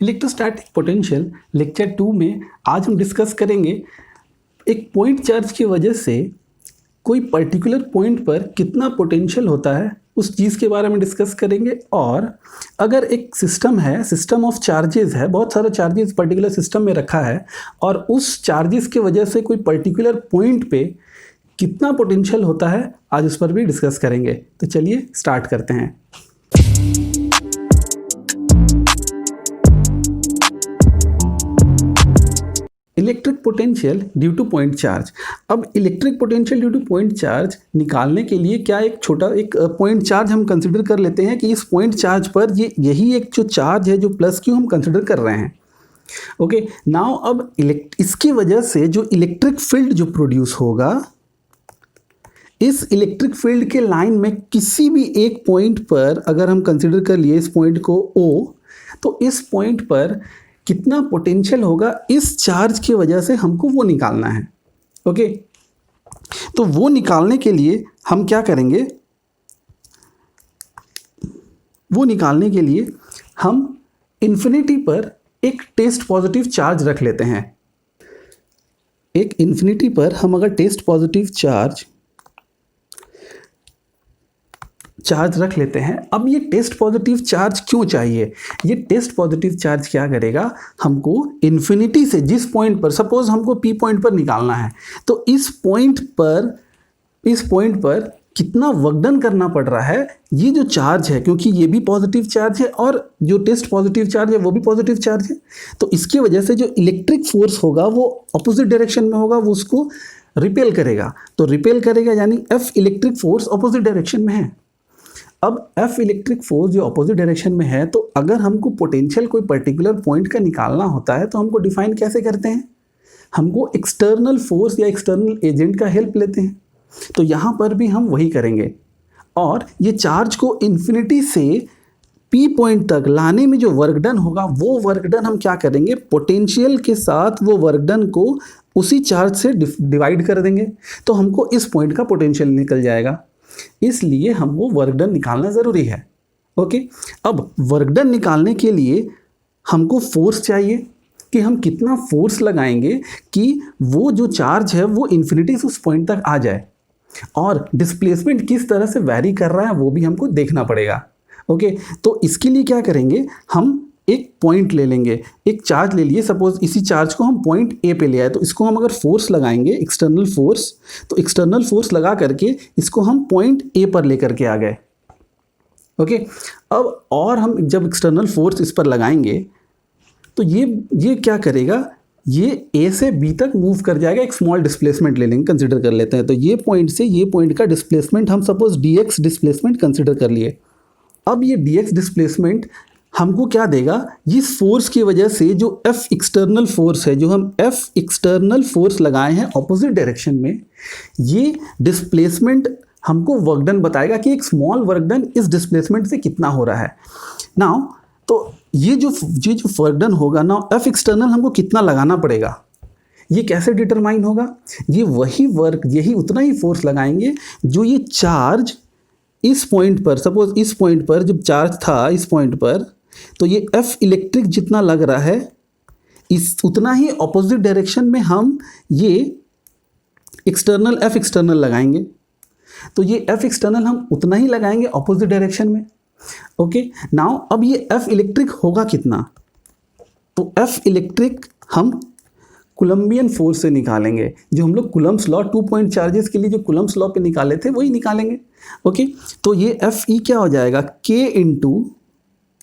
Electrostatic potential lecture 2 में आज हम डिस्कस करेंगे एक पॉइंट चार्ज की वजह से कोई पर्टिकुलर पॉइंट पर कितना पोटेंशियल होता है उस चीज़ के बारे में डिस्कस करेंगे। और अगर एक सिस्टम है, सिस्टम ऑफ चार्जेस है, बहुत सारे चार्जेस पर्टिकुलर सिस्टम में रखा है और उस चार्जेस की वजह से कोई पर्टिकुलर पॉइंट पे कितना पोटेंशियल होता है, आज उस पर भी डिस्कस करेंगे। तो चलिए स्टार्ट करते हैं। Electric potential due to point charge. अब electric potential due to point charge निकालने के लिए क्या एक छोटा एक पॉइंट चार्ज हम कंसिडर कर लेते हैं कि इस पॉइंट चार्ज पर यही एक जो चार्ज है जो प्लस क्यू हम कंसिडर कर रहे हैं। ओके, नाउ अब इसकी वजह से जो इलेक्ट्रिक फील्ड जो प्रोड्यूस होगा, इस इलेक्ट्रिक फील्ड के लाइन में किसी भी एक पॉइंट पर अगर हम कंसिडर कर लिए इस पॉइंट को O, तो इस पॉइंट पर कितना पोटेंशियल होगा इस चार्ज की वजह से हमको वो निकालना है। ओके, तो वो निकालने के लिए हम क्या करेंगे, वो निकालने के लिए हम इन्फिनिटी पर एक टेस्ट पॉजिटिव चार्ज रख लेते हैं। एक इन्फिनिटी पर हम अगर टेस्ट पॉजिटिव चार्ज रख लेते हैं। अब ये टेस्ट पॉजिटिव चार्ज क्यों चाहिए? ये टेस्ट पॉजिटिव चार्ज क्या करेगा, हमको इन्फिनिटी से जिस पॉइंट पर, सपोज हमको P पॉइंट पर निकालना है, तो इस पॉइंट पर कितना वर्क डन करना पड़ रहा है, ये जो चार्ज है, क्योंकि ये भी पॉजिटिव चार्ज है और जो टेस्ट पॉजिटिव चार्ज है वो भी पॉजिटिव चार्ज है, तो इसकी वजह से जो इलेक्ट्रिक फोर्स होगा वो अपोजिट डायरेक्शन में होगा, वो उसको रिपेल करेगा। तो रिपेल करेगा यानी F electric force opposite direction में है। अब F इलेक्ट्रिक फोर्स जो अपोजिट डायरेक्शन में है, तो अगर हमको पोटेंशियल कोई पर्टिकुलर पॉइंट का निकालना होता है तो हमको डिफाइन कैसे करते हैं, हमको एक्सटर्नल फोर्स या एक्सटर्नल एजेंट का हेल्प लेते हैं। तो यहाँ पर भी हम वही करेंगे और ये चार्ज को इन्फिनिटी से P पॉइंट तक लाने में जो वर्क डन होगा, वो वर्क डन हम क्या करेंगे, पोटेंशियल के साथ वो वर्क डन को उसी चार्ज से डिवाइड कर देंगे, तो हमको इस पॉइंट का पोटेंशियल निकल जाएगा। इसलिए हमको वर्क डन निकालना ज़रूरी है। ओके, अब वर्क डन निकालने के लिए हमको फोर्स चाहिए कि हम कितना फोर्स लगाएंगे कि वो जो चार्ज है वो इन्फिनिटी से उस पॉइंट तक आ जाए, और डिस्प्लेसमेंट किस तरह से वैरी कर रहा है वो भी हमको देखना पड़ेगा। ओके, तो इसके लिए क्या करेंगे, हम एक पॉइंट ले लेंगे, एक चार्ज ले लिए, सपोज इसी चार्ज को हम पॉइंट ए पे ले आए, तो इसको हम अगर फोर्स लगाएंगे एक्सटर्नल फोर्स, तो एक्सटर्नल फोर्स लगा करके इसको हम पॉइंट ए पर लेकर के आ गए। ओके, अब और हम जब एक्सटर्नल फोर्स इस पर लगाएंगे तो ये क्या करेगा, ये ए से बी तक मूव कर जाएगा, एक स्मॉल डिस्प्लेसमेंट ले लेंगे, कंसिडर कर लेते हैं। तो ये पॉइंट से ये पॉइंट का डिस्प्लेसमेंट हम सपोज dx डिस्प्लेसमेंट कंसिडर कर लिए। अब ये dx डिस्प्लेसमेंट हमको क्या देगा, इस फोर्स की वजह से जो F एक्सटर्नल फोर्स है, जो हम F एक्सटर्नल फोर्स लगाए हैं ऑपोजिट डायरेक्शन में, ये डिस्प्लेसमेंट हमको वर्क डन बताएगा कि एक स्मॉल वर्क डन इस डिस्प्लेसमेंट से कितना हो रहा है। नाउ तो ये जो वर्क डन होगा ना, F एक्सटर्नल हमको कितना लगाना पड़ेगा, ये कैसे डिटरमाइन होगा, ये वही वर्क, यही उतना ही फोर्स लगाएंगे जो ये चार्ज इस पॉइंट पर, सपोज इस पॉइंट पर जब चार्ज था इस पॉइंट पर, तो ये F इलेक्ट्रिक जितना लग रहा है, इस उतना ही ऑपोजिट डायरेक्शन में हम ये एक्सटर्नल F एक्सटर्नल लगाएंगे, तो ये F एक्सटर्नल हम उतना ही लगाएंगे ऑपोजिट डायरेक्शन में। ओके, नाउ अब ये F इलेक्ट्रिक होगा कितना, तो F इलेक्ट्रिक हम कूलम्बियन फोर्स से निकालेंगे, जो हम लोग कूलम्ब्स लॉ 2 पॉइंट चार्जेस के लिए जो कूलम्ब्स लॉ पे निकाले थे वही निकालेंगे। ओके, तो ये Fe क्या हो जाएगा, K into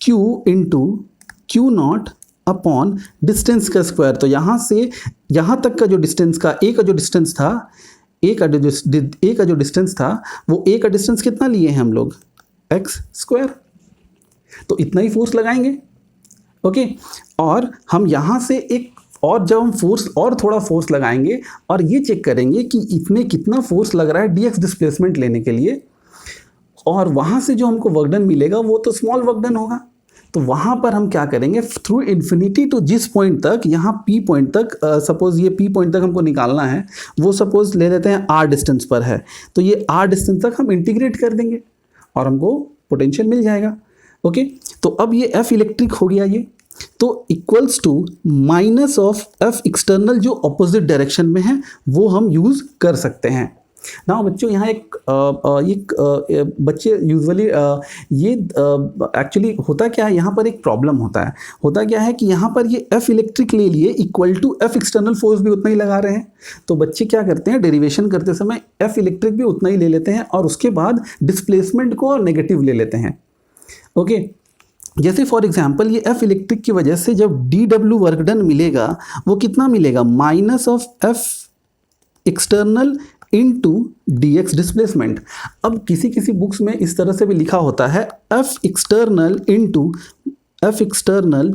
Q naught upon distance का स्क्वायर। तो यहाँ से यहाँ तक का जो डिस्टेंस का ए का जो डिस्टेंस था, ए का जो डिस्टेंस था, वो ए का डिस्टेंस कितना लिए हैं हम लोग, एक्स स्क्वायर, तो इतना ही फोर्स लगाएंगे। ओके, और हम यहाँ से एक और जब हम फोर्स और थोड़ा फोर्स लगाएंगे और ये चेक करेंगे कि इसमें कितना फोर्स लग रहा है dx डिस्प्लेसमेंट लेने के लिए, और वहाँ से जो हमको वर्क डन मिलेगा वो तो स्मॉल वर्क डन होगा। तो वहाँ पर हम क्या करेंगे, थ्रू इन्फिनिटी टू जिस पॉइंट तक, यहाँ P पॉइंट तक, सपोज ये P पॉइंट तक हमको निकालना है, वो सपोज ले लेते हैं R डिस्टेंस पर है, तो ये R डिस्टेंस तक हम इंटीग्रेट कर देंगे और हमको पोटेंशियल मिल जाएगा। ओके, तो अब ये F इलेक्ट्रिक हो गया ये, तो equals to minus of F external जो अपोजिट डायरेक्शन में है वो हम यूज़ कर सकते हैं। ना बच्चों यहाँ एक बच्चे यूजुअली ये एक्चुअली होता क्या है, यहाँ पर एक प्रॉब्लम होता क्या है कि यहाँ पर ये एफ इलेक्ट्रिक ले लिए equal to F external force भी उतना ही लगा रहे हैं। तो बच्चे क्या करते हैं, डेरिवेशन करते समय एफ इलेक्ट्रिक भी उतना ही ले लेते हैं और उसके बाद डिस्प्लेसमेंट को और नेगेटिव ले लेते हैं। ओके, जैसे फॉर एग्जांपल ये एफ इलेक्ट्रिक की वजह से जब डी डब्ल्यू वर्क डन मिलेगा वो कितना मिलेगा, minus of F external into D x displacement. अब किसी किसी बुक्स में इस तरह से भी लिखा होता है F external into F external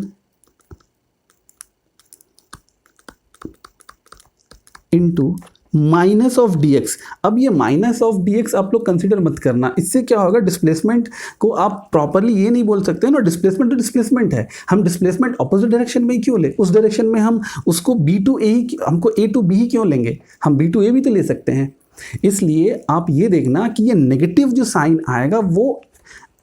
into minus of D X. अब ये माइनस ऑफ डी एक्स आप लोग कंसिडर मत करना, इससे क्या होगा, डिस्प्लेसमेंट को आप प्रॉपरली ये नहीं बोल सकते ना, डिस्प्लेसमेंट तो डिस्प्लेसमेंट है, हम डिस्प्लेसमेंट अपोजिट डायरेक्शन में ही क्यों ले, उस डायरेक्शन में हम उसको बी टू ए, हमको ए टू बी ही क्यों लेंगे, हम बी टू ए भी तो ले सकते हैं। इसलिए आप ये देखना कि ये नेगेटिव जो साइन आएगा वो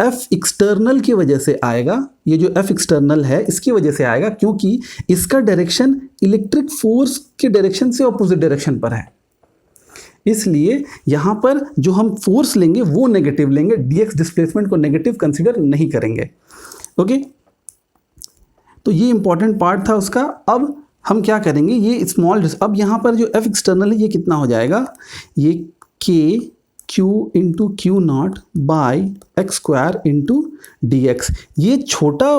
एफ एक्सटर्नल की वजह से आएगा, ये जो एफ एक्सटर्नल है इसकी वजह से आएगा क्योंकि इसका डायरेक्शन इलेक्ट्रिक फोर्स के डायरेक्शन से ऑपोजिट डायरेक्शन पर है। इसलिए यहाँ पर जो हम फोर्स लेंगे वो नेगेटिव लेंगे, डीएक्स डिस्प्लेसमेंट को नेगेटिव कंसीडर नहीं करेंगे। ओके, तो ये इंपॉर्टेंट पार्ट था उसका। अब हम क्या करेंगे, ये स्मॉल, अब यहाँ पर जो एफ एक्सटर्नल है ये कितना हो जाएगा, ये के Q into Q naught by X square into D x. ये छोटा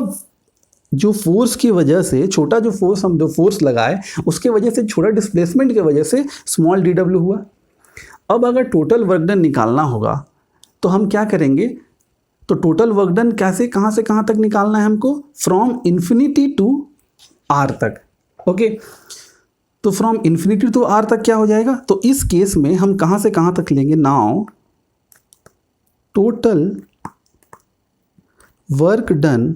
जो फोर्स की वजह से, छोटा जो फोर्स हम जो फोर्स लगाए उसके वजह से, छोटा डिस्प्लेसमेंट की वजह से स्मॉल डी डब्ल्यू हुआ। अब अगर टोटल वर्क डन निकालना होगा तो हम क्या करेंगे, तो टोटल वर्क डन कैसे, कहाँ से कहाँ तक निकालना है हमको, फ्रॉम इन्फिनिटी टू आर तक। ओके, तो फ्रॉम इन्फिनिटी टू आर तक क्या हो जाएगा, तो इस केस में हम कहाँ से कहाँ तक लेंगे, now total work done,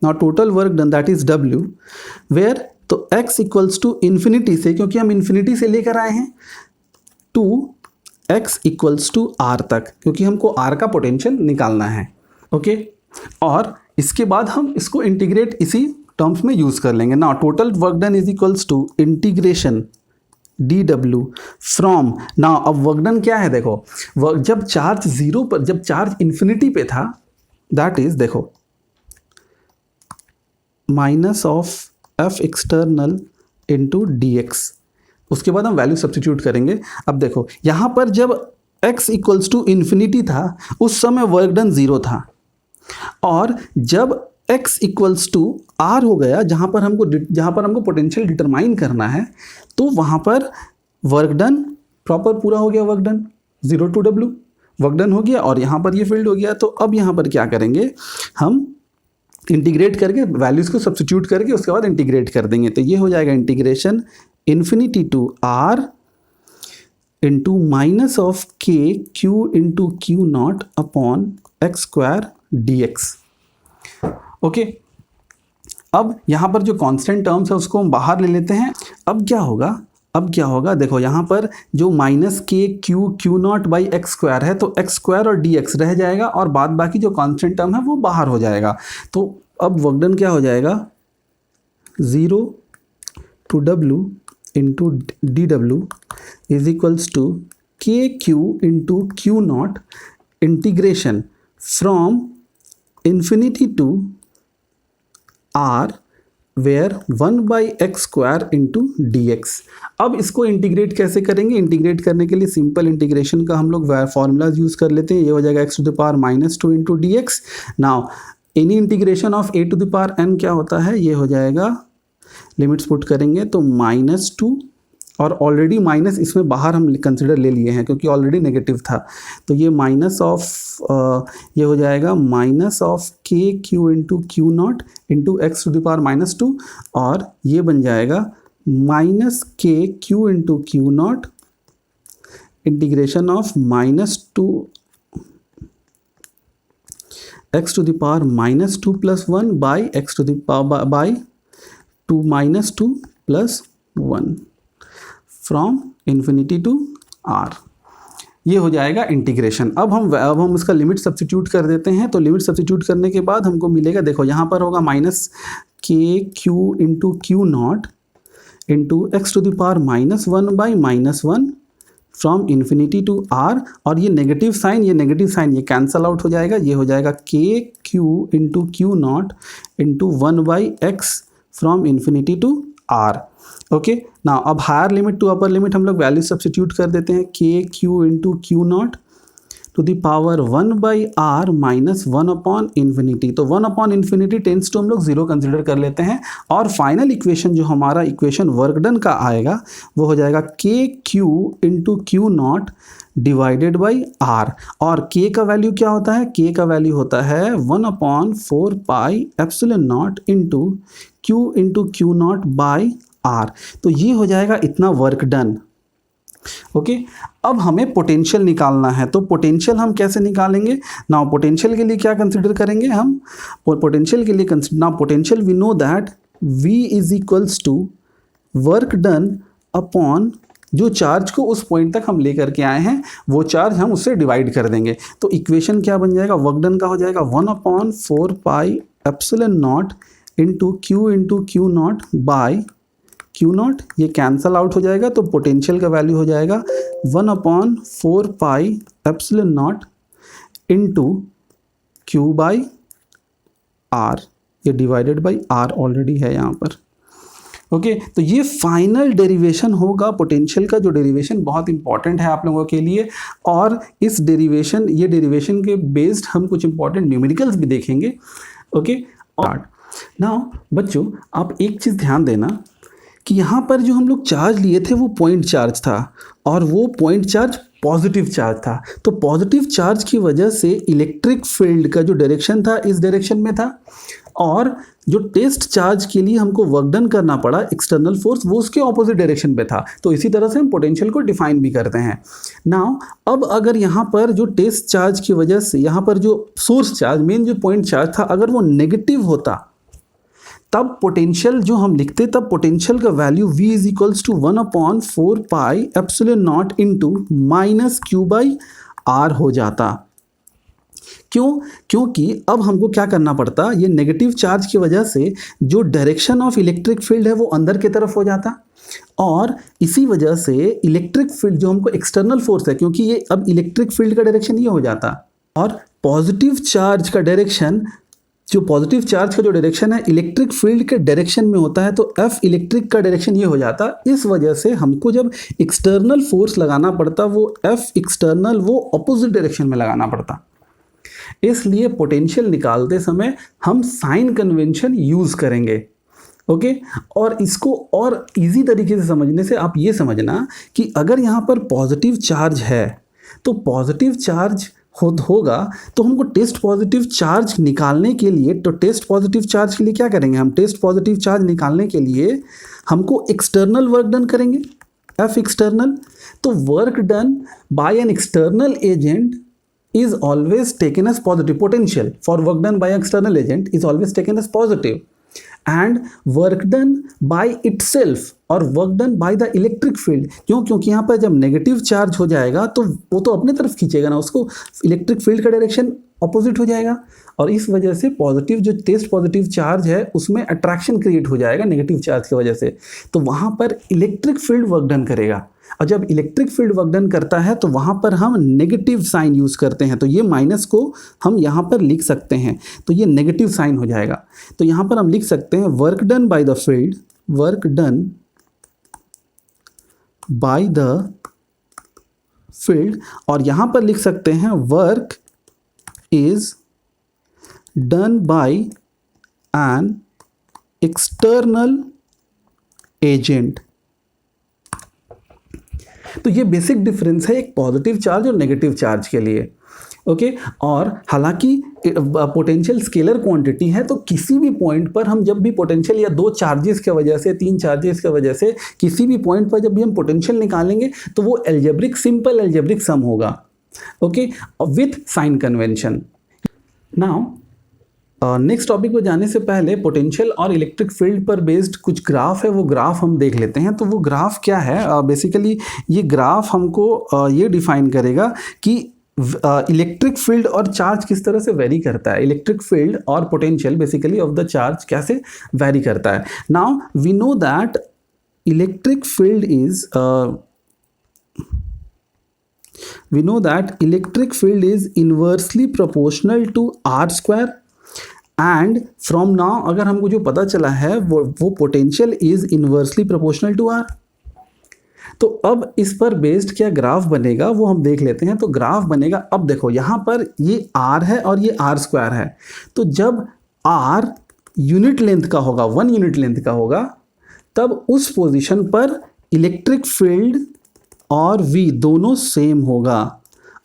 now total work done that is W, where, तो x इक्वल्स टू इन्फिनिटी से, क्योंकि हम इन्फिनिटी से लेकर आए हैं, to x equals to r तक, क्योंकि हमको r का पोटेंशियल निकालना है। ओके, और इसके बाद हम इसको इंटीग्रेट इसी टर्म्स में यूज कर लेंगे। Now total work done is equals to integration d W from, now अब वर्क डन क्या है, देखो जब चार्ज जीरो पर, जब चार्ज इन्फिनिटी पे था, दैट इज देखो minus of F external into D x, उसके बाद हम वैल्यू सब्स्टिट्यूट करेंगे। अब देखो यहाँ पर जब x इक्वल्स टू इन्फिनिटी था उस समय वर्क डन जीरो था, और जब x इक्वल्स टू आर हो गया, जहाँ पर हमको पोटेंशियल डिटरमाइन करना है, तो वहाँ पर वर्क डन प्रॉपर पूरा हो गया, work done zero to W work done हो गया, और यहाँ पर ये फील्ड हो गया। तो अब यहाँ पर क्या करेंगे, हम इंटीग्रेट करके वैल्यूज़ को सब्स्टिट्यूट करके उसके बाद इंटीग्रेट कर देंगे। तो ये हो जाएगा integration infinity to R into minus of के Q into Q naught upon X square D X. Okay, अब यहाँ पर जो कांस्टेंट टर्म्स है उसको हम बाहर ले लेते हैं। अब क्या होगा, देखो यहाँ पर जो माइनस के Q naught by X square है, तो एक्स स्क्वायर और डी एक्स रह जाएगा और बाद बाकी जो कांस्टेंट टर्म है वो बाहर हो जाएगा। तो अब वर्क डन क्या हो जाएगा, zero to W into D W is equals to K Q into Q naught integration from infinity to R where 1 by X square into D X. अब इसको इंटीग्रेट कैसे करेंगे, इंटीग्रेट करने के लिए सिंपल इंटीग्रेशन का हम लोग फॉर्मूलाज यूज़ कर लेते हैं। ये हो जाएगा x to the power -2 into D x. Now any integration of a to the power n क्या होता है, ये हो जाएगा, लिमिट्स पुट करेंगे तो -2, और ऑलरेडी माइनस इसमें बाहर हम कंसिडर ले लिए हैं क्योंकि ऑलरेडी नेगेटिव था, तो ये माइनस ऑफ ये हो जाएगा माइनस ऑफ के Q into Q naught into x to the power -2, और ये बन जाएगा माइनस के Q into Q naught integration of -2 x to the power -2 + 1 by x to the power by 2 -2 + 1 from infinity to r. ये हो जाएगा integration. अब हम इसका लिमिट सब्स्टिट्यूट कर देते हैं। तो लिमिट सब्स्टिट्यूट करने के बाद हमको मिलेगा, देखो यहाँ पर होगा माइनस के Q into Q naught into x to the power -1/-1 from infinity to R, और ये नेगेटिव साइन ये कैंसल आउट हो जाएगा। ये हो जाएगा K Q into Q naught into 1/x from infinity to R. Okay ना, अब higher limit to upper limit हम लोग वैल्यू सब्स्टिट्यूट कर देते हैं। K Q into Q naught to the power 1/r minus 1/infinity। तो 1/infinity टेंस टू हम लोग 0 कंसिडर कर लेते हैं। और फाइनल इक्वेशन जो हमारा इक्वेशन वर्क डन का आएगा वो हो जाएगा K Q into Q naught divided by R. और k का वैल्यू क्या होता है? k का वैल्यू होता है 1/4 pi epsilon naught into Q naught by R. तो ये हो जाएगा इतना वर्क डन। ओके अब हमें पोटेंशियल निकालना है। तो पोटेंशियल हम कैसे निकालेंगे? नाउ पोटेंशियल के लिए क्या कंसिडर करेंगे हम? पोटेंशियल के लिए potential we know that V is equals to work done upon जो चार्ज को उस पॉइंट तक हम लेकर के आए हैं वो चार्ज हम उससे डिवाइड कर देंगे। तो इक्वेशन क्या बन जाएगा? वर्क डन का हो जाएगा 1/4 pi epsilon naught into Q naught by Q naught, ये कैंसल आउट हो जाएगा। तो पोटेंशियल का वैल्यू हो जाएगा 1/4 pi epsilon naught into Q by R, ये डिवाइडेड बाई आर ऑलरेडी है यहाँ पर। ओके तो ये फाइनल डेरिवेशन होगा पोटेंशियल का, जो डेरिवेशन बहुत इंपॉर्टेंट है आप लोगों के लिए। और इस डेरिवेशन के बेस्ड हम कुछ इंपॉर्टेंट न्यूमेरिकल्स भी देखेंगे। ओके नाउ बच्चों आप एक चीज़ ध्यान देना कि यहाँ पर जो हम लोग चार्ज लिए थे वो पॉइंट चार्ज था, और वो पॉइंट चार्ज पॉजिटिव चार्ज था। तो पॉजिटिव चार्ज की वजह से इलेक्ट्रिक फील्ड का जो डायरेक्शन था इस डायरेक्शन में था, और जो टेस्ट चार्ज के लिए हमको वर्क डन करना पड़ा एक्सटर्नल फोर्स वो उसके ऑपोजिट डायरेक्शन पे था। तो इसी तरह से हम पोटेंशियल को डिफाइन भी करते हैं। नाउ अब अगर यहाँ पर जो टेस्ट चार्ज की वजह से यहाँ पर जो सोर्स चार्ज मेन जो पॉइंट चार्ज था अगर वो नेगेटिव होता, तब पोटेंशियल जो हम लिखते तब पोटेंशियल का value V is equals to 1/4 pi epsilon naught into minus Q by R हो जाता। क्यों? क्योंकि अब हमको क्या करना पड़ता, ये नेगेटिव चार्ज की वजह से जो डायरेक्शन ऑफ इलेक्ट्रिक फील्ड है वो अंदर की तरफ हो जाता, और इसी वजह से इलेक्ट्रिक फील्ड जो हमको एक्सटर्नल फोर्स है, क्योंकि ये अब इलेक्ट्रिक फील्ड का डायरेक्शन ये हो जाता, और पॉजिटिव चार्ज का डायरेक्शन जो पॉजिटिव चार्ज का जो डायरेक्शन है इलेक्ट्रिक फील्ड के डायरेक्शन में होता है, तो F इलेक्ट्रिक का डायरेक्शन ये हो जाता। इस वजह से हमको जब एक्सटर्नल फोर्स लगाना पड़ता वो F एक्सटर्नल वो अपोजिट डायरेक्शन में लगाना पड़ता। इसलिए पोटेंशियल निकालते समय हम साइन कन्वेंशन यूज करेंगे। ओके और इसको और इजी तरीके से समझने से आप ये समझना कि अगर यहाँ पर पॉजिटिव चार्ज है तो पॉजिटिव चार्ज होगा, तो हमको टेस्ट पॉजिटिव चार्ज निकालने के लिए, तो टेस्ट पॉजिटिव चार्ज के लिए क्या करेंगे हम? टेस्ट पॉजिटिव चार्ज निकालने के लिए हमको एक्सटर्नल वर्क डन करेंगे, F एक्सटर्नल। तो work done by an external agent is always taken as positive. Potential for work done by external agent is always taken as positive, and work done by itself और work done by the electric field. क्यों? क्योंकि यहाँ पर जब negative charge हो जाएगा तो वो तो अपने तरफ खींचेगा ना, उसको इलेक्ट्रिक फील्ड का डायरेक्शन अपोजिट हो जाएगा, और इस वजह से पॉजिटिव जो टेस्ट पॉजिटिव चार्ज है उसमें अट्रैक्शन क्रिएट हो जाएगा नेगेटिव चार्ज की वजह से। तो वहाँ पर इलेक्ट्रिक फील्ड वर्क डन करेगा, और जब इलेक्ट्रिक फील्ड वर्क डन करता है तो वहाँ पर हम नेगेटिव साइन यूज़ करते हैं। तो ये माइनस को हम यहाँ पर लिख सकते हैं, तो ये नेगेटिव साइन हो जाएगा। तो यहाँ पर हम लिख सकते हैं work done by the field, work done by the field, और यहाँ पर लिख सकते हैं work is done by an external agent. तो ये बेसिक डिफरेंस है एक पॉजिटिव चार्ज और नेगेटिव चार्ज के लिए। ओके और हालांकि पोटेंशियल स्केलर क्वांटिटी है, तो किसी भी पॉइंट पर हम जब भी पोटेंशियल या दो चार्जेस की वजह से, तीन चार्जेस की वजह से किसी भी पॉइंट पर जब भी हम पोटेंशियल निकालेंगे तो वो एल्जेब्रिक सिंपल एल्जेब्रिक सम होगा। Okay with sign convention. Now next topic पर जाने से पहले पोटेंशियल और इलेक्ट्रिक फील्ड पर बेस्ड कुछ ग्राफ है, वो ग्राफ हम देख लेते हैं। तो वो ग्राफ क्या है, बेसिकली ये ग्राफ हमको ये डिफाइन करेगा कि इलेक्ट्रिक फील्ड और चार्ज किस तरह से वेरी करता है। इलेक्ट्रिक फील्ड और potential basically of the charge कैसे वेरी करता है। Now we know that electric field is we know that electric field is inversely proportional to r square and from now अगर हमको जो पता चला है वो potential is inversely proportional to R. तो अब इस पर बेस्ड क्या ग्राफ बनेगा वो हम देख लेते हैं। तो ग्राफ बनेगा, अब देखो यहाँ पर ये r है और ये r स्क्वायर है। तो जब r यूनिट लेंथ का होगा, 1 यूनिट लेंथ का होगा, तब उस पोजीशन पर इलेक्ट्रिक फील्ड और v दोनों सेम होगा।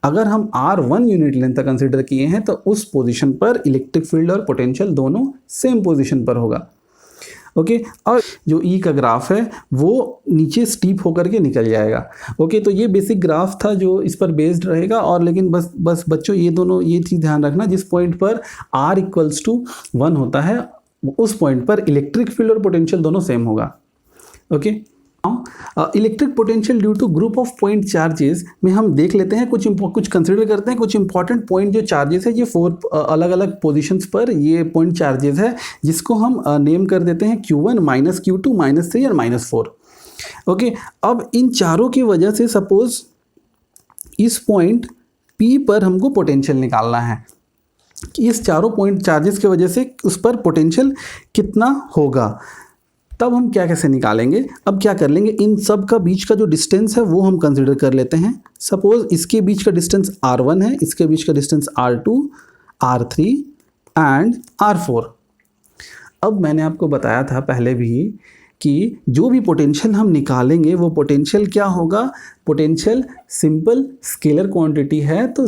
अगर हम r 1 यूनिट लेंथ तक कंसिडर किए हैं तो उस पोजीशन पर इलेक्ट्रिक फील्ड और पोटेंशियल दोनों सेम पोजीशन पर होगा। ओके, और जो E का ग्राफ है वो नीचे स्टीप होकर के निकल जाएगा। ओके, तो ये बेसिक ग्राफ था जो इस पर बेस्ड रहेगा। और लेकिन बस बच्चों ये चीज़ ध्यान रखना, जिस पॉइंट पर r इक्वल्स टू 1 होता है उस पॉइंट पर इलेक्ट्रिक फील्ड और पोटेंशियल दोनों सेम होगा। Okay, electric potential due to group of point charges में हम देख लेते हैं, कुछ कंसिडर करते हैं कुछ इंपॉर्टेंट पॉइंट जो चार्जेस है। ये 4 अलग अलग पोजीशंस पर ये पॉइंट चार्जेस है, जिसको हम नेम कर देते हैं Q1 -Q2 -3 और -4। ओके, अब इन चारों की वजह से सपोज इस पॉइंट P पर हमको पोटेंशियल निकालना है कि इस चारों पॉइंट चार्जेस की वजह से उस पर पोटेंशियल कितना होगा। तब हम कैसे निकालेंगे, अब क्या कर लेंगे, इन सब का बीच का जो डिस्टेंस है वो हम कंसिडर कर लेते हैं। सपोज इसके बीच का डिस्टेंस r1 है, इसके बीच का distance r2, r3 and r4। अब मैंने आपको बताया था पहले भी कि जो भी पोटेंशियल हम निकालेंगे वो पोटेंशियल क्या होगा, पोटेंशियल सिंपल स्केलर क्वांटिटी है। तो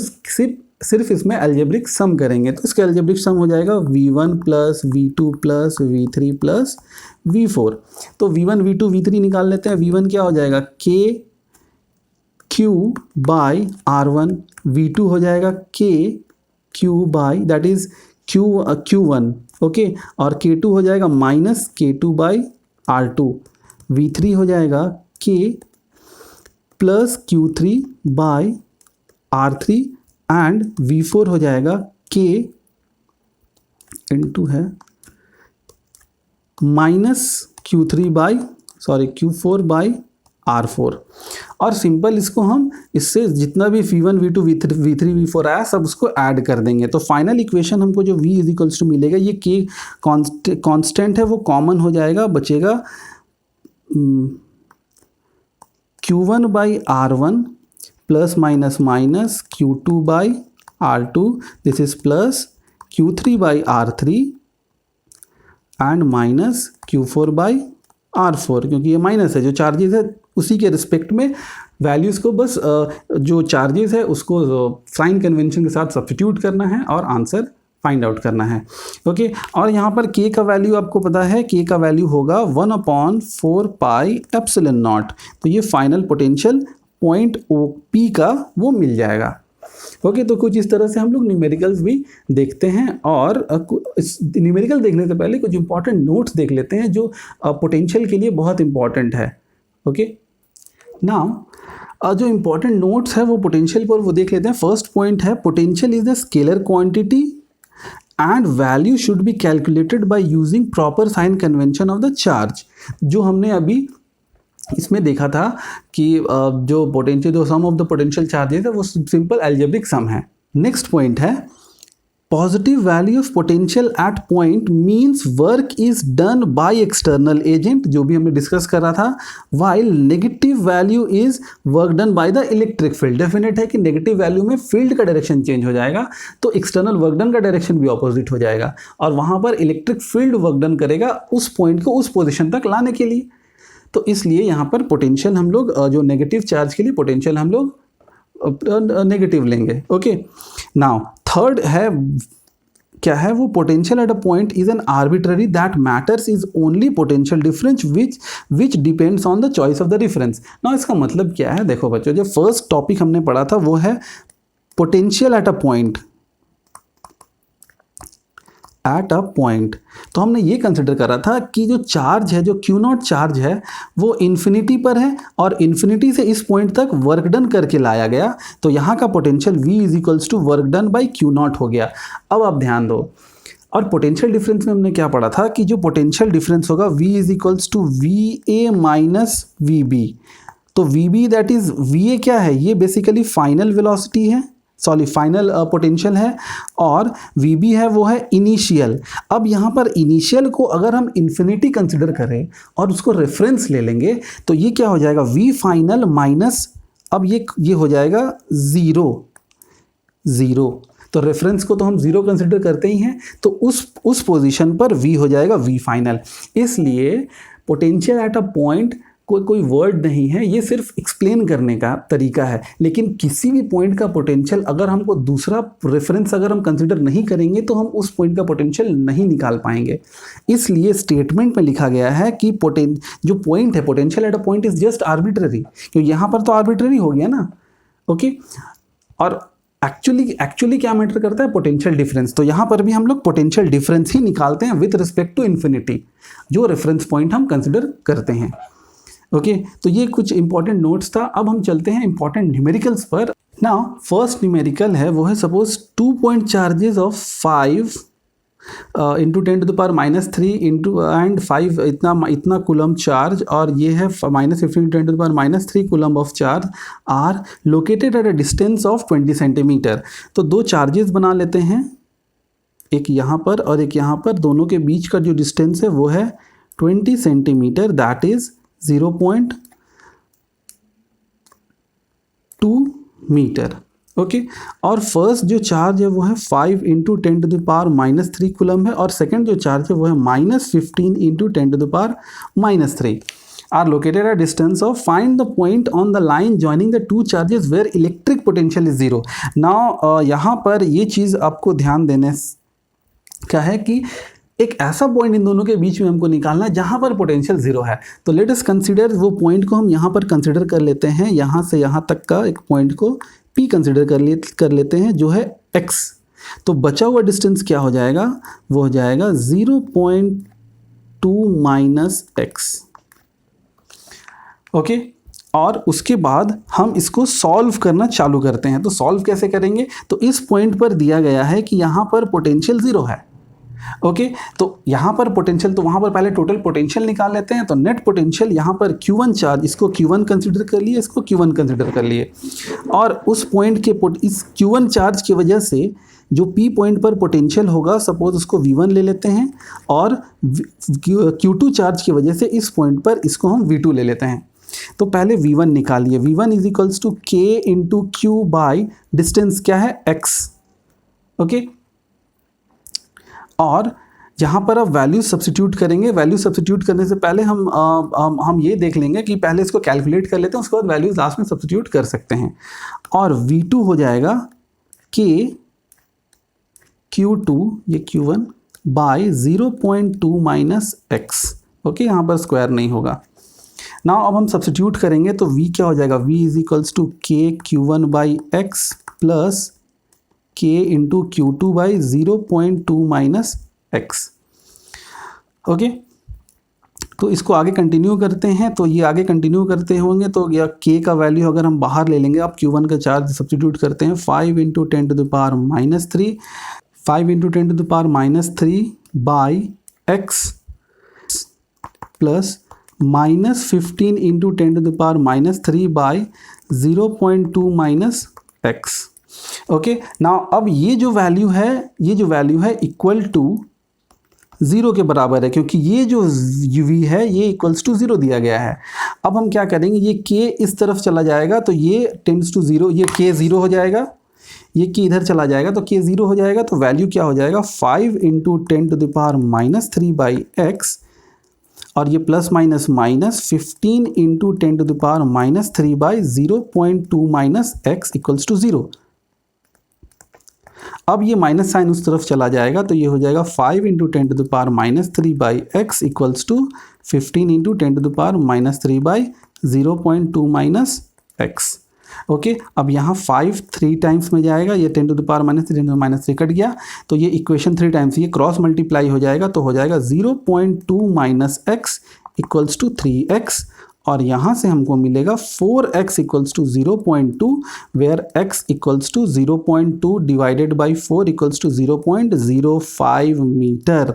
सिर्फ इसमें अलजेब्रिक सम करेंगे तो इसका अलजेब्रिक सम हो जाएगा v1 plus v2 plus v3 plus v4। तो v1 v2 v3 निकाल लेते हैं। v1 क्या हो जाएगा k q by r1, v2 हो जाएगा k q by that is q1। Okay, और k2 हो जाएगा minus k2 by r2, v3 हो जाएगा k plus q3 by r3 and v4 हो जाएगा k इंटू है माइनस q4 बाई r4। और सिंपल इसको हम इससे जितना भी v1 v2 v3 v4 आया सब उसको ऐड कर देंगे। तो फाइनल इक्वेशन हमको जो v इज इक्वल्स टू मिलेगा, ये k कांस्टेंट है वो कॉमन हो जाएगा, बचेगा q1 by r1 plus minus minus q2 by r2, this is plus q3 by r3 and minus q4 by r4, क्योंकि ये माइनस है, जो चार्जेस है उसी के रिस्पेक्ट में वैल्यूज़ को बस जो चार्जेस है उसको साइन कन्वेंशन के साथ सब्स्टिट्यूट करना है और आंसर फाइंड आउट करना है। ओके, और यहाँ पर k का वैल्यू आपको पता है, k का वैल्यू होगा 1/4 पाई एप्सिलॉन नॉट। तो ये फाइनल पोटेंशियल पॉइंट P का वो मिल जाएगा। ओके, तो कुछ इस तरह से हम लोग न्यूमेरिकल्स भी देखते हैं। और इस न्यूमेरिकल देखने से पहले कुछ इंपॉर्टेंट नोट्स देख लेते हैं जो पोटेंशियल के लिए बहुत इंपॉर्टेंट है। ओके, नाउ जो इंपॉर्टेंट नोट्स है वो पोटेंशियल पर वो देख लेते हैं। फर्स्ट पॉइंट है potential is the scalar quantity and value should be calculated by using proper sign convention of the charge. जो हमने अभी इसमें देखा था कि जो पोटेंशियल, जो सम ऑफ द पोटेंशियल चार्जेस है वो सिंपल अलजेब्रिक सम है। नेक्स्ट पॉइंट है positive value of potential at point means work is done by external agent, जो भी हमने डिस्कस करा था, while negative value is work done by the electric field. Definite है कि नेगेटिव वैल्यू में फील्ड का डायरेक्शन चेंज हो जाएगा तो एक्सटर्नल वर्क डन का डायरेक्शन भी ऑपोजिट हो जाएगा और वहाँ पर इलेक्ट्रिक फील्ड वर्क डन करेगा उस पॉइंट को उस पोजिशन तक लाने के लिए। तो इसलिए यहाँ पर पोटेंशियल हम लोग जो नेगेटिव चार्ज के लिए पोटेंशियल हम लोग नेगेटिव लेंगे। ओके, नाउ थर्ड है क्या है वो, potential at a point is an arbitrary that matters is only potential difference which depends on the choice of the difference. Now इसका मतलब क्या है, देखो बच्चों, जो फर्स्ट टॉपिक हमने पढ़ा था वो है potential at a point at a point, तो हमने ये कंसिडर करा था कि जो चार्ज है, जो क्यू नॉट चार्ज है वो इन्फिनिटी पर है और इन्फिनिटी से इस पॉइंट तक वर्क डन करके लाया गया, तो यहाँ का potential V is equals to work done by Q naught हो गया। अब आप ध्यान दो, और पोटेंशियल डिफरेंस में हमने क्या पढ़ा था कि जो पोटेंशियल डिफरेंस होगा V is equals to VA minus VB, तो VB दैट इज VA क्या है, ये बेसिकली फाइनल वेलोसिटी है, सॉरी फाइनल पोटेंशियल है, और VB है वो है इनिशियल। अब यहाँ पर इनिशियल को अगर हम इन्फिनिटी कंसिडर करें और उसको रेफरेंस ले लेंगे तो ये क्या हो जाएगा, V फाइनल माइनस, अब ये हो जाएगा ज़ीरो, तो रेफरेंस को तो हम ज़ीरो कंसिडर करते ही हैं, तो उस पोजीशन पर V हो जाएगा V फाइनल। इसलिए पोटेंशियल एट अ पॉइंट कोई वर्ड नहीं है, ये सिर्फ एक्सप्लेन करने का तरीका है, लेकिन किसी भी पॉइंट का पोटेंशियल अगर हमको दूसरा रेफरेंस अगर हम कंसिडर नहीं करेंगे तो हम उस पॉइंट का पोटेंशियल नहीं निकाल पाएंगे। इसलिए स्टेटमेंट में लिखा गया है कि जो पॉइंट है, potential at a point is just arbitrary, क्योंकि यहाँ पर तो आर्बिट्ररी हो गया ना, ओके। और एक्चुअली क्या मैटर करता है, पोटेंशियल डिफरेंस, तो यहाँ पर भी हम लोग पोटेंशियल डिफरेंस ही निकालते हैं विथ रिस्पेक्ट टू इन्फिनिटी, जो रेफरेंस पॉइंट हम कंसिडर करते हैं, ओके। तो ये कुछ इंपॉर्टेंट नोट्स था। अब हम चलते हैं इंपॉर्टेंट न्यूमेरिकल्स पर। नाउ फर्स्ट न्यूमेरिकल है वो है suppose 2 point charges of 5 into 10 to the power -3 into and 5 इतना कूलम चार्ज, और ये है -15 10 to the power -3 coulomb of charge are located at a distance of 20 centimetre. तो दो चार्जेस बना लेते हैं, एक यहाँ पर और एक यहाँ पर, दोनों के बीच का जो डिस्टेंस है वो है 20 centimetre, that is 0.2 metre, okay. और फर्स्ट जो चार्ज है वो है 5 into 10 to the power -3 coulomb है, और सेकंड जो चार्ज है वो है -15 into 10 to the power -3 are located at distance of, find the point on the line joining the two charges where electric potential is 0। Now यहाँ पर ये चीज़ आपको ध्यान देने का है कि एक ऐसा पॉइंट इन दोनों के बीच में हमको निकालना है जहाँ पर पोटेंशियल 0 है। तो लेट अस कंसीडर, वो पॉइंट को हम यहाँ पर कंसीडर कर लेते हैं, यहाँ से यहाँ तक का एक पॉइंट को P कंसीडर कर लेते हैं जो है X। तो बचा हुआ डिस्टेंस क्या हो जाएगा, वो हो जाएगा 0.2 माइनस X, ओके। और उसके बाद हम इसको सॉल्व करना चालू करते हैं। तो सॉल्व कैसे करेंगे, तो इस पॉइंट पर दिया गया है कि यहाँ पर पोटेंशियल 0 है, ओके। तो यहाँ पर पोटेंशियल, तो वहाँ पर पहले टोटल पोटेंशियल निकाल लेते हैं। तो नेट पोटेंशियल यहाँ पर Q1 चार्ज, इसको Q1 कंसिडर कर लिए, इसको Q1 कंसिडर कर लिए, और उस पॉइंट के इस Q1 चार्ज की वजह से जो P पॉइंट पर पोटेंशियल होगा, सपोज उसको V1 ले लेते हैं, और Q2 चार्ज की वजह से इस पॉइंट पर इसको हम V2 ले लेते हैं। तो पहले V1 निकालिए, V1 is equals to K into Q by distance क्या है X, ओके। और यहाँ पर अब वैल्यू सब्स्टिट्यूट करेंगे। वैल्यू सब्स्टिट्यूट करने से पहले हम ये देख लेंगे कि पहले इसको कैलकुलेट कर लेते हैं, उसके बाद वैल्यूज लास्ट में सब्स्टिट्यूट कर सकते हैं। और V2 हो जाएगा K Q2, ये Q1 by 0.2 minus X, okay. यहाँ पर स्क्वायर नहीं होगा। नाउ अब हम सब्स्टिट्यूट करेंगे तो V क्या हो जाएगा, V is equals to K Q1 by X plus K into Q2 by 0.2 minus X, okay. तो इसको आगे कंटिन्यू करते हैं। तो ये आगे कंटिन्यू करते होंगे तो या K का वैल्यू अगर हम बाहर ले लेंगे, आप Q1 का चार्ज सब्स्टिट्यूट करते हैं, 5 into 10 to the power -3, 5 into 10 to the power -3 by X plus -15 into 10 to the power -3 by 0.2 minus X, okay. Now अब ये जो वैल्यू है इक्वल टू 0 के बराबर है, क्योंकि ये जो V है ये इक्वल्स टू 0 दिया गया है। अब हम क्या करेंगे, ये K इस तरफ चला जाएगा तो ये टेंड्स टू 0, ये K 0 हो जाएगा, ये K इधर चला जाएगा तो K 0 हो जाएगा। तो वैल्यू क्या हो जाएगा, 5 into 10 to the power -3 by X, और ये plus minus minus 15 into 10 to the power -3 by 0.2 minus X equals to 0। अब ये माइनस साइन उस तरफ चला जाएगा तो ये हो जाएगा 5 into 10 to the power -3 by X equals to 15 into 10 to the power -3 by 0.2 minus X। Okay, अब यहाँ 5 3 टाइम्स में जाएगा, ये 10 to the power -3 10 to the -3 cut गया, तो ये इक्वेशन 3 टाइम्स ये क्रॉस मल्टीप्लाई हो जाएगा, तो हो जाएगा 0.2 - x इक्वल्स टू 3x, और यहाँ से हमको मिलेगा 4x equals to 0.2, where x equals to 0.2 divided by 4 equals to 0.05 metre.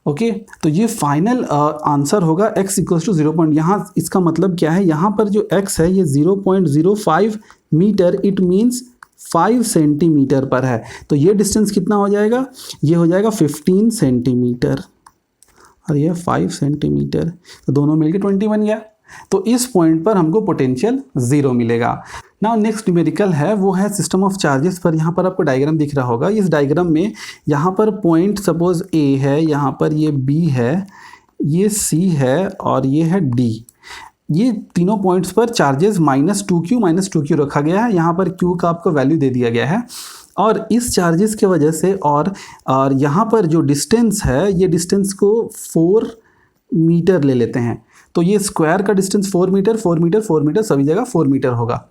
Okay, तो ये फाइनल आंसर होगा x इक्वल्स टू 0. यहाँ इसका मतलब क्या है, यहाँ पर जो x है ये 0.05 मीटर, इट मीन्स 5 सेंटीमीटर पर है। तो ये डिस्टेंस कितना हो जाएगा, ये हो जाएगा 15 सेंटीमीटर और ये 5 सेंटीमीटर, तो दोनों मिलके 20 बन गया। तो इस पॉइंट पर हमको पोटेंशियल 0 मिलेगा। नाउ नेक्स्ट न्यूमेरिकल है, वो है सिस्टम ऑफ चार्जेस पर। यहाँ पर आपको डायग्राम दिख रहा होगा, इस डायग्राम में यहाँ पर पॉइंट सपोज A है, यहाँ पर ये B है, ये C है और ये है D। ये तीनों पॉइंट्स पर चार्जेस -2q रखा गया है। यहाँ पर q का आपको वैल्यू दे दिया गया है, और इस चार्जेस के वजह से और यहाँ पर जो डिस्टेंस है, ये डिस्टेंस को 4 मीटर ले लेते हैं। तो ये स्क्वायर का डिस्टेंस 4 मीटर सभी जगह 4 मीटर होगा।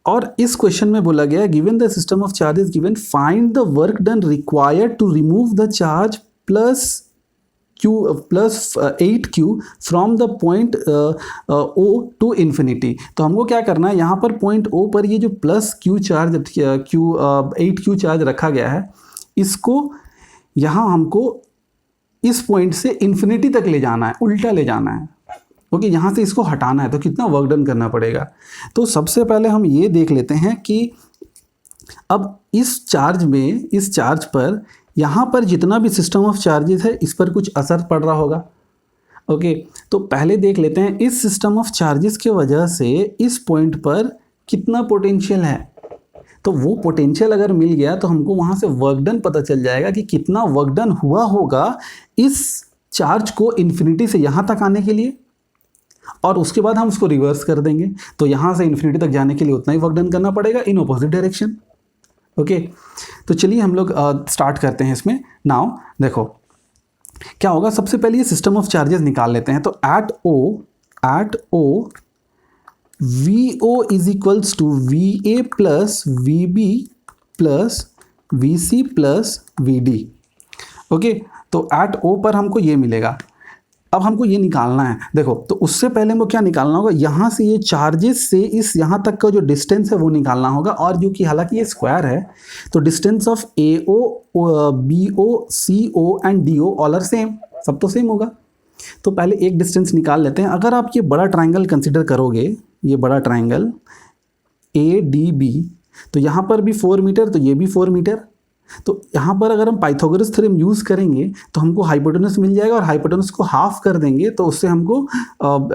और इस क्वेश्चन में बोला गया है given the system of charges given, find the work done required to remove the charge plus 8q from the point O to infinity. तो हमको क्या करना है, यहाँ पर पॉइंट O पर ये जो +q चार्ज 8q चार्ज रखा गया है, इसको यहाँ हमको इस पॉइंट से इन्फिनिटी तक ले जाना है, उल्टा ले जाना है। ओके, यहाँ से इसको हटाना है, तो कितना वर्क डन करना पड़ेगा। तो सबसे पहले हम ये देख लेते हैं कि अब इस चार्ज पर यहाँ पर जितना भी सिस्टम ऑफ चार्जेस है, इस पर कुछ असर पड़ रहा होगा। ओके, तो पहले देख लेते हैं इस सिस्टम ऑफ चार्जेस के वजह से इस पॉइंट पर कितना पोटेंशियल है। तो वो पोटेंशियल अगर मिल गया तो हमको वहाँ से वर्क डन पता चल जाएगा कि कितना वर्क डन हुआ होगा इस चार्ज को इन्फिनिटी से यहाँ तक आने के लिए, और उसके बाद हम उसको रिवर्स कर देंगे। तो यहाँ से इन्फिनिटी तक जाने के लिए उतना ही वर्क डन करना पड़ेगा इन ऑपोजिट डायरेक्शन। ओके, तो चलिए हम लोग स्टार्ट करते हैं इसमें। नाउ देखो क्या होगा, सबसे पहले ये सिस्टम ऑफ चार्जेस निकाल लेते हैं। तो at O VO is equals to VA plus VB plus VC plus VD। Okay, तो एट O पर हमको ये मिलेगा। अब हमको ये निकालना है, देखो तो उससे पहले हमको क्या निकालना होगा, यहाँ से ये चार्जेस से इस यहाँ तक का जो डिस्टेंस है वो निकालना होगा। और जो कि हालांकि ये स्क्वायर है, तो distance of AO BO CO and DO all are same, सब तो सेम होगा। तो पहले एक डिस्टेंस निकाल लेते हैं। अगर आप ये बड़ा ट्राइंगल कंसिडर करोगे, ये बड़ा ट्राइंगल ADB, तो यहाँ पर भी 4 मीटर, तो ये भी 4 मीटर। तो यहाँ पर अगर हम पाइथागोरस थ्योरम यूज़ करेंगे तो हमको हाइपोटेनस मिल जाएगा, और हाइपोटेनस को हाफ कर देंगे तो उससे हमको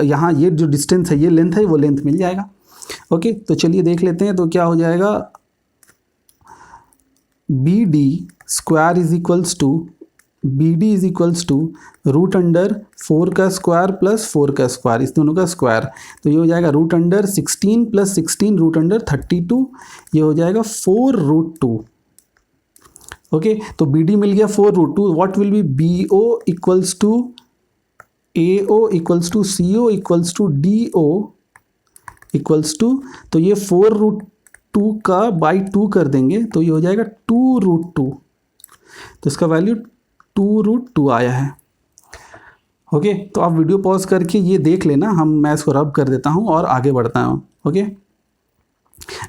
यहाँ ये जो डिस्टेंस है, ये लेंथ है, वो लेंथ मिल जाएगा। ओके, तो चलिए देख लेते हैं। तो क्या हो जाएगा, BD square is equals to √4 का स्क्वायर प्लस 4 का स्क्वायर, इस दोनों का स्क्वायर। तो ये हो जाएगा √16 प्लस 16 √32, ये हो जाएगा 4√2। ओके, तो BD मिल गया 4√2। What will be BO equals to AO equals to CO equals to DO equals to, तो ये 4√2 का बाई 2 कर देंगे, तो ये हो जाएगा 2√2। तो इसका वैल्यू 2√2 आया है। ओके, तो आप वीडियो पॉज करके ये देख लेना, मैं इसको रब कर देता हूँ और आगे बढ़ता हूँ। ओके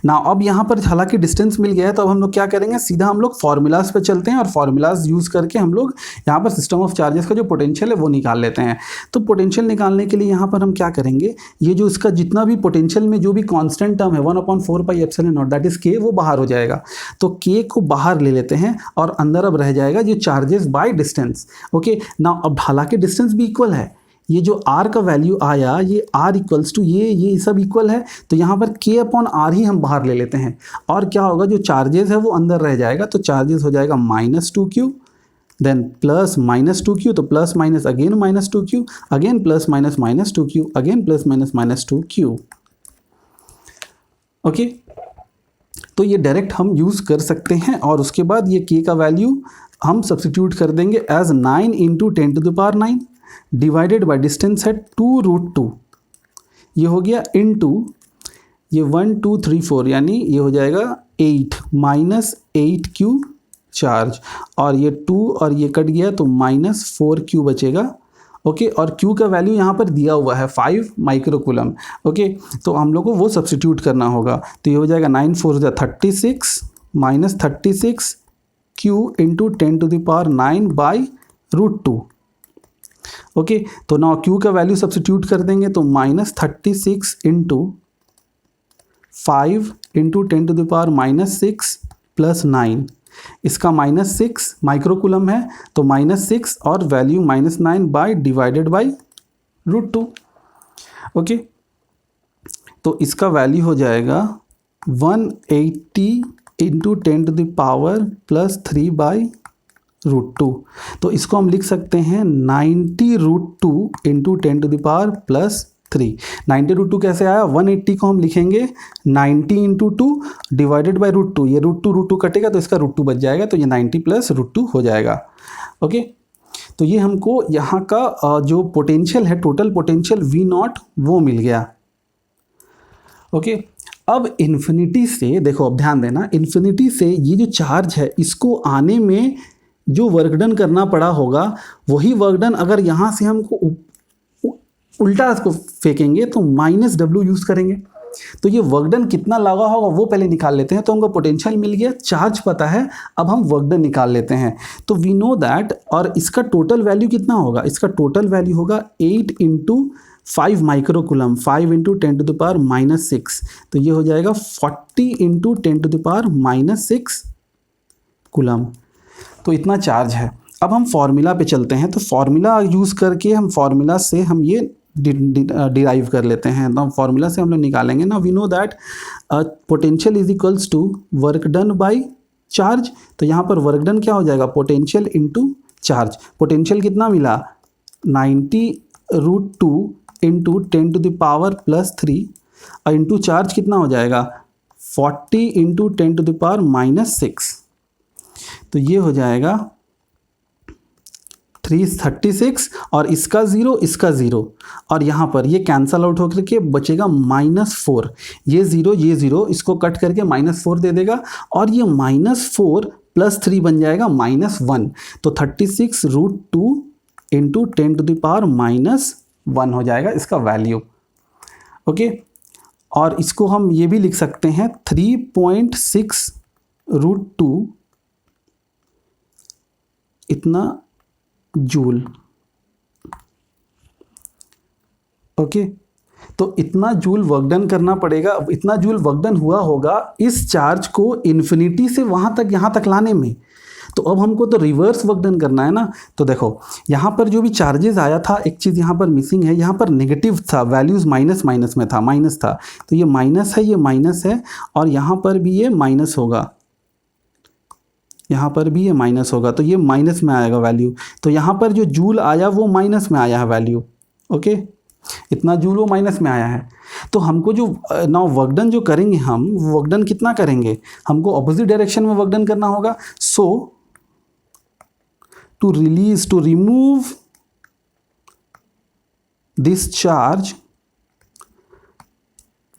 ना, अब यहाँ पर हालांकि डिस्टेंस मिल गया है, तो अब हम लोग क्या करेंगे, सीधा हम लोग फार्मूलाज पे चलते हैं और फार्मूलाज यूज़ करके हम लोग यहाँ पर सिस्टम ऑफ चार्जेस का जो पोटेंशियल है वो निकाल लेते हैं। तो पोटेंशियल निकालने के लिए यहाँ पर हम क्या करेंगे, ये जो इसका जितना भी पोटेंशियल में जो भी कांस्टेंट टर्म है 1/4πε0 दैट इज k, वो बाहर हो जाएगा। तो k को बाहर ले लेते हैं और अंदर अब रह जाएगा जो चार्जेस बाय डिस्टेंस। ओके ना, अब हालांकि डिस्टेंस भी इक्वल है, ये जो r का वैल्यू आया, ये r इक्वल्स टू ये सब इक्वल है, तो यहाँ पर k/r ही हम बाहर ले लेते हैं। और क्या होगा, जो चार्जेस है वो अंदर रह जाएगा, तो चार्जेस हो जाएगा -2q, देन प्लस -2q, तो plus minus again -2q, again plus minus -2q, again plus minus -2q। Okay, तो ये डायरेक्ट हम यूज़ कर सकते हैं। और उसके बाद ये k का वैल्यू हम सब्सटीट्यूट कर देंगे एज 9 × 10⁻⁹ डिवाइडेड बाय डिस्टेंस है 2√2। ये हो गया इनटू ये 1 2 3 4 यानी ये हो जाएगा 8 माइनस 8q चार्ज, और ये 2 और ये कट गया तो माइनस 4q बचेगा। ओके, और q का वैल्यू यहाँ पर दिया हुआ है 5 माइक्रोकूलम। ओके, तो हम लोग को वो सब्स्टिट्यूट करना होगा। तो ये हो जाएगा 9 4 36 minus 36 q into 10⁻9 by √2। Okay, तो नाउ q का वैल्यू सब्स्टिट्यूट कर देंगे तो माइनस 36 इंटू 5 इंटू 10⁻6 प्लस 9, इसका -6 माइक्रोकूलम है तो -6 और value -9 by divided by √2। Okay, तो इसका वैल्यू हो जाएगा 180 इंटू 10⁻+3 बाई √2। तो इसको हम लिख सकते हैं 90√2 इंटू 10⁻+3। 90√2 कैसे आया? 180 को हम लिखेंगे 90 इंटू 2 डिवाइडेड बाई √2। ये √2 कटेगा तो इसका √2 बच जाएगा, तो ये 90 प्लस √2 हो जाएगा। ओके, तो ये हमको यहाँ का जो पोटेंशियल है, टोटल पोटेंशियल V0 वो मिल गया। ओके, अब इन्फिनिटी से देखो, अब ध्यान देना, इन्फिनिटी से ये जो चार्ज है इसको आने में जो वर्क डन करना पड़ा होगा, वही वर्क डन अगर यहाँ से हमको उल्टा इसको फेंकेंगे तो -w यूज़ करेंगे। तो ये वर्क डन कितना लगा होगा वो पहले निकाल लेते हैं। तो हमको पोटेंशियल मिल गया, चार्ज पता है, अब हम वर्क डन निकाल लेते हैं। तो वी नो दैट, और इसका टोटल वैल्यू कितना होगा? इसका टोटल वैल्यू होगा 8 इंटू 5 माइक्रोकूलम, 5 इंटू 10⁻6। तो ये हो जाएगा 40 इंटू 10⁻6 कूलम। तो इतना चार्ज है। अब हम फॉर्मूला पे चलते हैं। तो फॉर्मूला यूज़ करके हम फॉर्मूला से हम ये डिराइव कर लेते हैं। तो फॉर्मूला से हम लोग निकालेंगे ना, we know that potential is equals to work done by charge. तो यहाँ पर वर्क डन क्या हो जाएगा? Potential into charge. पोटेंशियल कितना मिला? 90√2 इंटू 10⁻+3 और इंटू चार्ज कितना हो जाएगा? 40 इंटू 10⁻6। तो ये हो जाएगा 336 और इसका 0, इसका 0, और यहाँ पर ये कैंसल आउट होकर के बचेगा -4। ये 0 इसको कट करके -4 दे देगा, और ये -4 प्लस 3 बन जाएगा -1। तो 36√2 इंटू 10⁻1 हो जाएगा इसका वैल्यू। ओके, और इसको हम ये भी लिख सकते हैं 3.6√2 इतना जूल। ओके, तो इतना जूल वर्क डन करना पड़ेगा। इतना जूल वर्क डन हुआ होगा इस चार्ज को इन्फिनिटी से वहाँ तक, यहाँ तक लाने में। तो अब हमको तो रिवर्स वर्क डन करना है ना। तो देखो, यहाँ पर जो भी चार्जेस आया था, एक चीज़ यहाँ पर मिसिंग है, यहाँ पर नेगेटिव था, वैल्यूज़ माइनस में था, माइनस था। तो ये माइनस है, ये माइनस है, और यहाँ पर भी ये माइनस होगा, यहाँ पर भी ये माइनस होगा, तो ये माइनस में आएगा वैल्यू। तो यहाँ पर जो जूल आया वो माइनस में आया है वैल्यू। ओके, इतना जूल वो माइनस में आया है। तो हमको जो नाउ वर्क डन जो करेंगे, हम वर्क डन कितना करेंगे? हमको ऑपोजिट डायरेक्शन में वर्क डन करना होगा। So to remove this charge,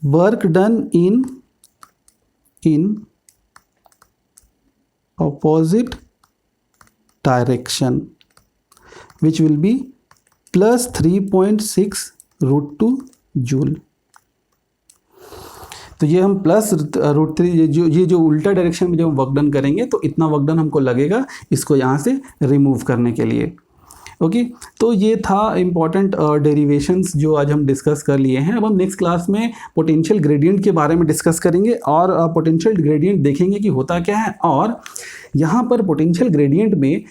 work done in opposite direction, which will be plus 3.6√2 joule. तो ये हम प्लस √3, ये जो उल्टा डायरेक्शन में जब हम वर्क डन करेंगे तो इतना वर्क डन हमको लगेगा इसको यहाँ से रिमूव करने के लिए। ओके, तो ये था इम्पॉर्टेंट डेरिवेशंस जो आज हम डिस्कस कर लिए हैं। अब हम नेक्स्ट क्लास में पोटेंशियल ग्रेडियंट के बारे में डिस्कस करेंगे और पोटेंशियल ग्रेडियंट देखेंगे कि होता क्या है। और यहाँ पर पोटेंशियल ग्रेडियंट में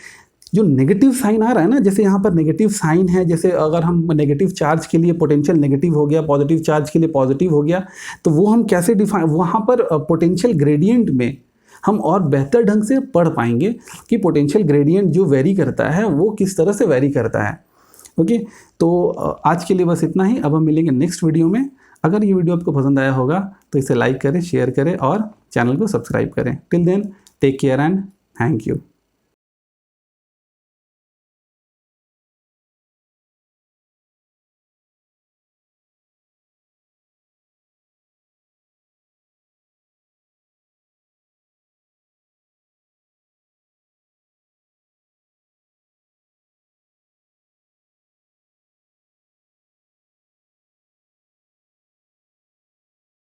जो नेगेटिव साइन आ रहा है ना, जैसे यहाँ पर नेगेटिव साइन है, जैसे अगर हम नेगेटिव चार्ज के लिए पोटेंशियल नेगेटिव हो गया, पॉजिटिव चार्ज के लिए पॉजिटिव हो गया, तो वो हम कैसे डिफाइन, वहाँ पर पोटेंशियल ग्रेडियंट में हम और बेहतर ढंग से पढ़ पाएंगे कि पोटेंशियल ग्रेडियंट जो वेरी करता है वो किस तरह से वेरी करता है। ओके, तो आज के लिए बस इतना ही। अब हम मिलेंगे नेक्स्ट वीडियो में। अगर ये वीडियो आपको पसंद आया होगा तो इसे लाइक करें, शेयर करें और चैनल को सब्सक्राइब करें। Till then, take care and thank you.